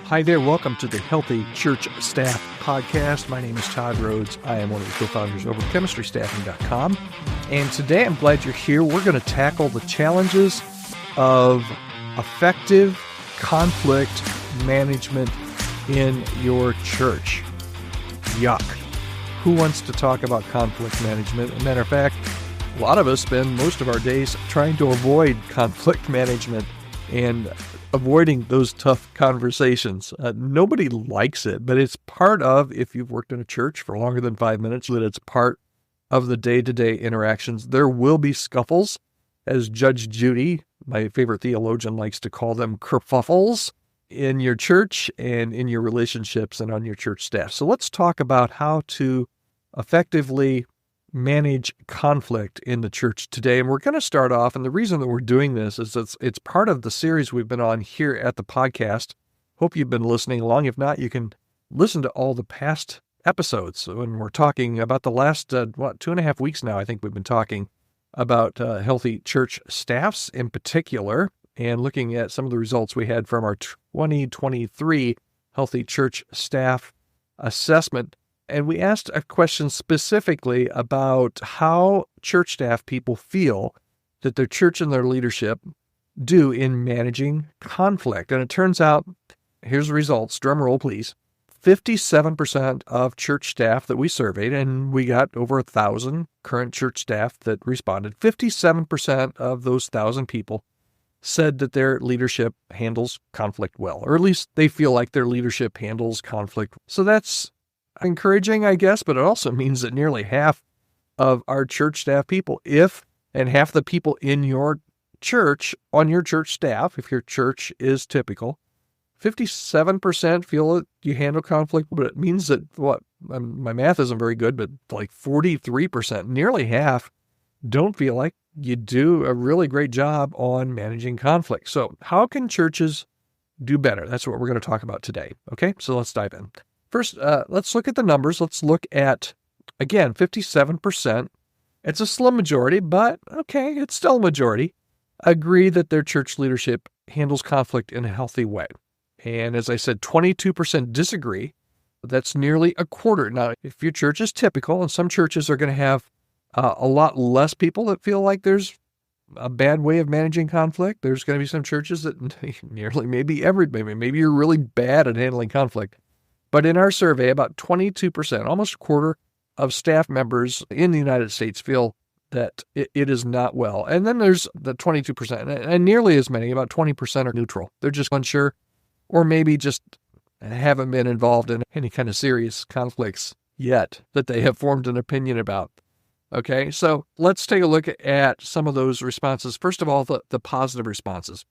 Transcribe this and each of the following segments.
Hi there, welcome to the Healthy Church Staff Podcast. My name is Todd Rhodes. I am one of the co-founders over at chemistrystaffing.com. And today I'm glad you're here. We're going to tackle the challenges of effective conflict management in your church. Yuck. Who wants to talk about conflict management? As a matter of fact, a lot of us spend most of our days trying to avoid conflict management and avoiding those tough conversations. Nobody likes it, but it's part of, if you've worked in a church for longer than 5 minutes, that it's part of the day-to-day interactions. There will be scuffles, as Judge Judy, my favorite theologian, likes to call them, kerfuffles, in your church and in your relationships and on your church staff. So let's talk about how to effectively manage conflict in the church today. And we're going to start off, and the reason that we're doing this is it's part of the series we've been on here at the podcast. Hope you've been listening along. If not, you can listen to all the past episodes. When we're talking about the last, 2.5 weeks now, I think we've been talking about healthy church staffs in particular, and looking at some of the results we had from our 2023 Healthy Church Staff Assessment. And we asked a question specifically about how church staff people feel that their church and their leadership do in managing conflict. And it turns out, here's the results, drum roll please, 57% of church staff that we surveyed, and we got over 1,000 current church staff that responded, 57% of those 1,000 people said that their leadership handles conflict well, or at least they feel like their leadership handles conflict. So that's encouraging, I guess, but it also means that nearly half of our church staff people, and half the people in your church, on your church staff, if your church is typical, 57% feel that you handle conflict, but it means that, my math isn't very good, but like 43%, nearly half, don't feel like you do a really great job on managing conflict. So how can churches do better? That's what we're going to talk about today. Okay, so let's dive in. First, let's look at the numbers. Let's look at, again, 57%. It's a slim majority, but okay, it's still a majority. Agree that their church leadership handles conflict in a healthy way. And as I said, 22% disagree. That's nearly a quarter. Now, if your church is typical, and some churches are going to have a lot less people that feel like there's a bad way of managing conflict. There's going to be some churches that nearly maybe you're really bad at handling conflict. But in our survey, about 22%, almost a quarter of staff members in the United States feel that it is not well. And then there's the 22%, and nearly as many, about 20% are neutral. They're just unsure, or maybe just haven't been involved in any kind of serious conflicts yet that they have formed an opinion about. Okay, so let's take a look at some of those responses. First of all, the positive responses.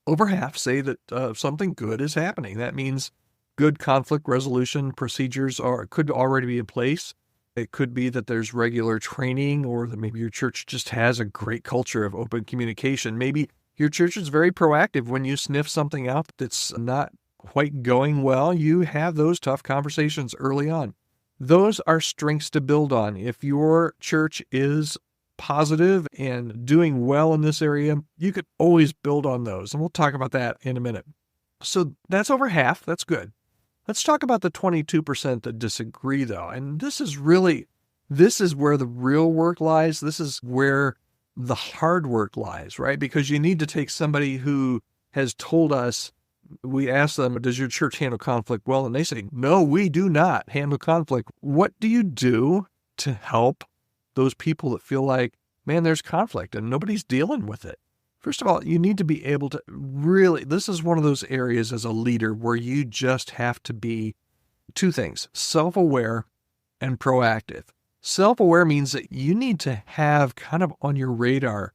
Over half say that something good is happening. That means good conflict resolution procedures could already be in place. It could be that there's regular training, or that maybe your church just has a great culture of open communication. Maybe your church is very proactive. When you sniff something out that's not quite going well, you have those tough conversations early on. Those are strengths to build on. If your church is positive and doing well in this area, you could always build on those. And we'll talk about that in a minute. So that's over half. That's good. Let's talk about the 22% that disagree, though. And this is where the real work lies. This is where the hard work lies, right? Because you need to take somebody who has told us, we ask them, does your church handle conflict well? And they say, no, we do not handle conflict. What do you do to help those people that feel like, man, there's conflict and nobody's dealing with it? First of all, you need to be able to this is one of those areas as a leader where you just have to be two things, self-aware and proactive. Self-aware means that you need to have kind of on your radar,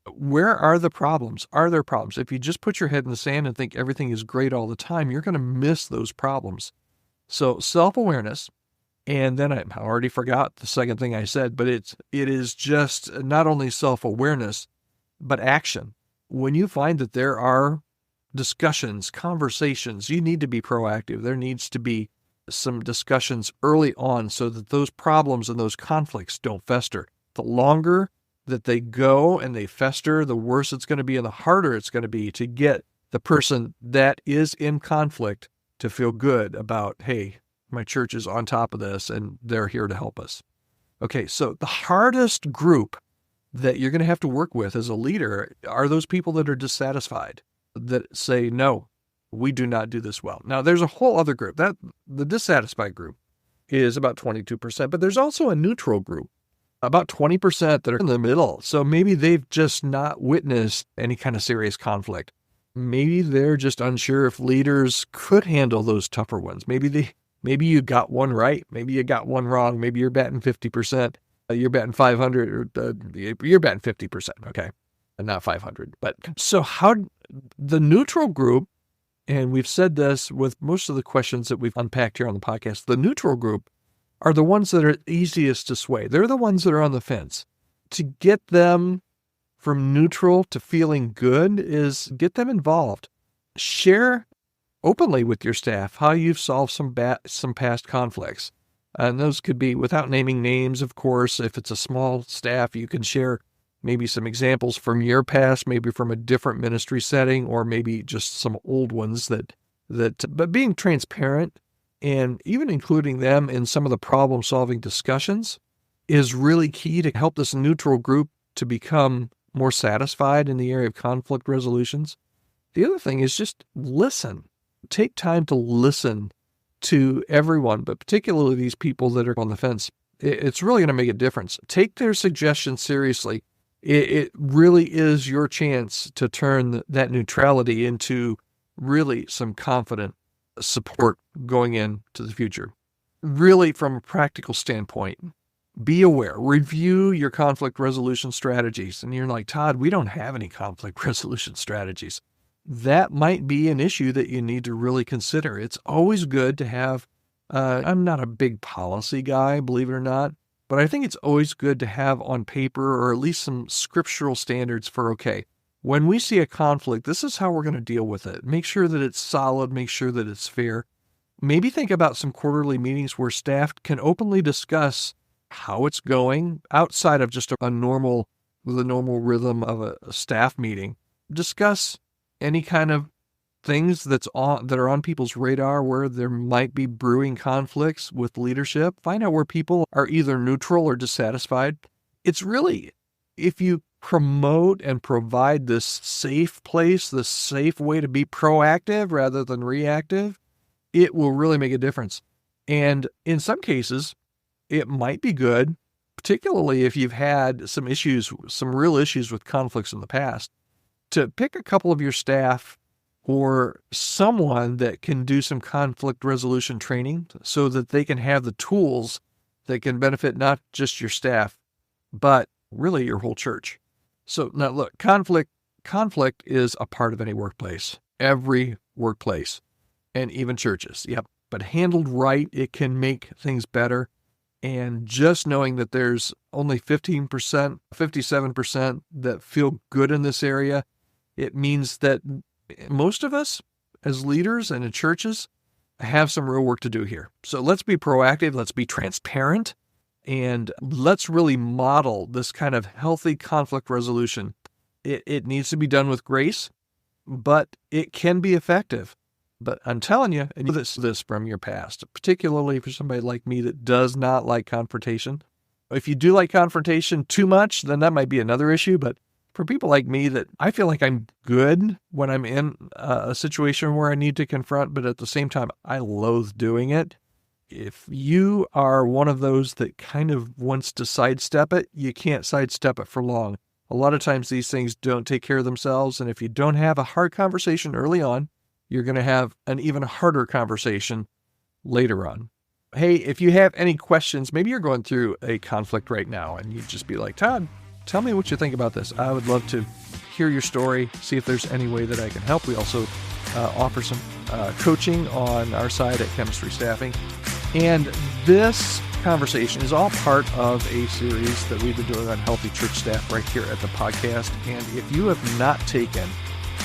where are the problems? Are there problems? If you just put your head in the sand and think everything is great all the time, you're going to miss those problems. So self-awareness, and then I already forgot the second thing I said, but it is just not only self-awareness, but action. When you find that there are discussions, conversations, you need to be proactive. There needs to be some discussions early on so that those problems and those conflicts don't fester. The longer that they go and they fester, the worse it's going to be and the harder it's going to be to get the person that is in conflict to feel good about, hey, my church is on top of this and they're here to help us. Okay, so the hardest group that you're going to have to work with as a leader are those people that are dissatisfied, that say, no, we do not do this well. Now, there's a whole other group. That the dissatisfied group is about 22%, but there's also a neutral group, about 20% that are in the middle. So maybe they've just not witnessed any kind of serious conflict. Maybe they're just unsure if leaders could handle those tougher ones. Maybe you got one right. Maybe you got one wrong. Maybe you're batting 50%. You're batting 500, or you're batting 50%. Okay. Not 500. But so how the neutral group, and we've said this with most of the questions that we've unpacked here on the podcast, the neutral group are the ones that are easiest to sway. They're the ones that are on the fence. To get them from neutral to feeling good is get them involved. Share openly with your staff how you've solved some past conflicts. And those could be without naming names, of course. If it's a small staff, you can share maybe some examples from your past, maybe from a different ministry setting, or maybe just some old ones but being transparent and even including them in some of the problem-solving discussions is really key to help this neutral group to become more satisfied in the area of conflict resolutions. The other thing is just listen. Take time to listen to everyone, but particularly these people that are on the fence. It's really going to make a difference. Take their suggestions seriously. It really is your chance to turn that neutrality into really some confident support going into the future. Really, from a practical standpoint, be aware, review your conflict resolution strategies. And you're like, Todd, we don't have any conflict resolution strategies. That might be an issue that you need to really consider. It's always good to have, I'm not a big policy guy, believe it or not, but I think it's always good to have on paper or at least some scriptural standards for, okay, when we see a conflict, this is how we're going to deal with it. Make sure that it's solid, make sure that it's fair. Maybe think about some quarterly meetings where staff can openly discuss how it's going outside of just the normal rhythm of a staff meeting. Discuss any kind of things that are on people's radar where there might be brewing conflicts with leadership. Find out where people are either neutral or dissatisfied. It's really, if you promote and provide this safe place, this safe way to be proactive rather than reactive, it will really make a difference. And in some cases, it might be good, particularly if you've had some real issues with conflicts in the past, to pick a couple of your staff or someone that can do some conflict resolution training so that they can have the tools that can benefit not just your staff, but really your whole church. So now look, conflict is a part of any workplace, every workplace, and even churches. Yep. But handled right, it can make things better. And just knowing that there's only 15%, 57% that feel good in this area, it means that most of us as leaders and in churches have some real work to do here. So let's be proactive, let's be transparent, and let's really model this kind of healthy conflict resolution. It needs to be done with grace, but it can be effective. But I'm telling you, and you know this from your past, particularly for somebody like me that does not like confrontation. If you do like confrontation too much, then that might be another issue. But for people like me that I feel like I'm good when I'm in a situation where I need to confront, but at the same time, I loathe doing it. If you are one of those that kind of wants to sidestep it, you can't sidestep it for long. A lot of times these things don't take care of themselves. And if you don't have a hard conversation early on, you're going to have an even harder conversation later on. Hey, if you have any questions, maybe you're going through a conflict right now and you'd just be like, Todd, tell me what you think about this. I would love to hear your story, see if there's any way that I can help. We also offer some coaching on our side at Chemistry Staffing. And this conversation is all part of a series that we've been doing on healthy church staff right here at the podcast. And if you have not taken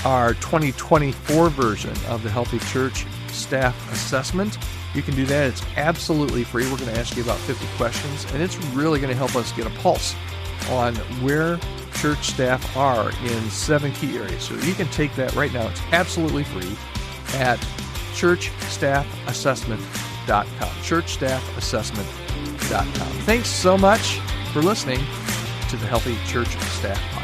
our 2024 version of the Healthy Church Staff Assessment, you can do that. It's absolutely free. We're going to ask you about 50 questions, and it's really going to help us get a pulse on where church staff are in 7 key areas. So you can take that right now. It's absolutely free at churchstaffassessment.com. churchstaffassessment.com. Thanks so much for listening to the Healthy Church Staff Podcast.